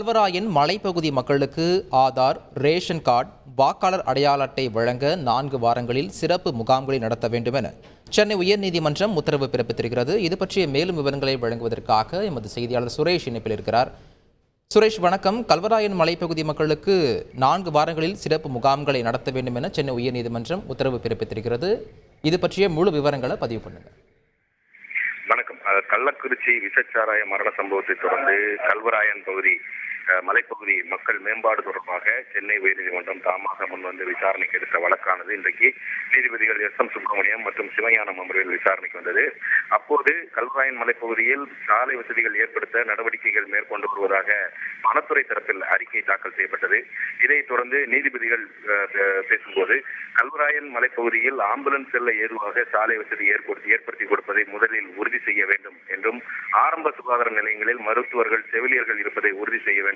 கல்வராயன் மலைப்பகுதி மக்களுக்கு Aadhaar, ration card, வாக்காளர் அடையாள அட்டை வழங்க 4 வாரங்களில் சிறப்பு முகாம்களை நடத்த வேண்டும் என சென்னை உயர்நீதிமன்றம் உத்தரவு பிறப்பித்திருக்கிறது. இது பற்றிய மேலும் விவரங்களை வழங்குவதற்காக எமது செய்தியாளர் சுரேஷ் இணைப்பில் இருக்கிறார். சுரேஷ், வணக்கம். கல்வராயன் மலைப்பகுதி மக்களுக்கு 4 வாரங்களில் சிறப்பு முகாம்களை நடத்த வேண்டும் என சென்னை உயர்நீதிமன்றம் உத்தரவு பிறப்பித்திருக்கிறது. இது பற்றிய முழு விவரங்களை பதிவு பண்ணுங்க. வணக்கம். கள்ளக்குறிச்சி விசச்சாராய மரண சம்பவத்தை தொடர்ந்து கல்வராயன் பகுதி மலைப்பகுதி மக்கள் மேம்பாடு தொடர்பாக சென்னை உயர்நீதிமன்றம் தாமாக முன்வந்து விசாரணைக்கு எடுத்த வழக்கானது இன்றைக்கு நீதிபதிகள் எஸ்.எம். சுப்பிரமணியம் மற்றும் சிவஞானம் அமர்வில் விசாரணைக்கு வந்தது. அப்போது கல்வராயன் மலைப்பகுதியில் சாலை வசதிகள் ஏற்படுத்த நடவடிக்கைகள் மேற்கொண்டு வருவதாக வனத்துறை தரப்பில் அறிக்கை தாக்கல் செய்யப்பட்டது. இதைத் தொடர்ந்து நீதிபதிகள் பேசும்போது கல்வராயன் மலைப்பகுதியில் ஆம்புலன்ஸ் செல்ல ஏதுவாக சாலை வசதி ஏற்படுத்தி கொடுப்பதை முதலில் உறுதி செய்ய வேண்டும் என்றும், ஆரம்ப சுகாதார நிலையங்களில் மருத்துவர்கள், செவிலியர்கள் இருப்பதை உறுதி செய்ய வேண்டும்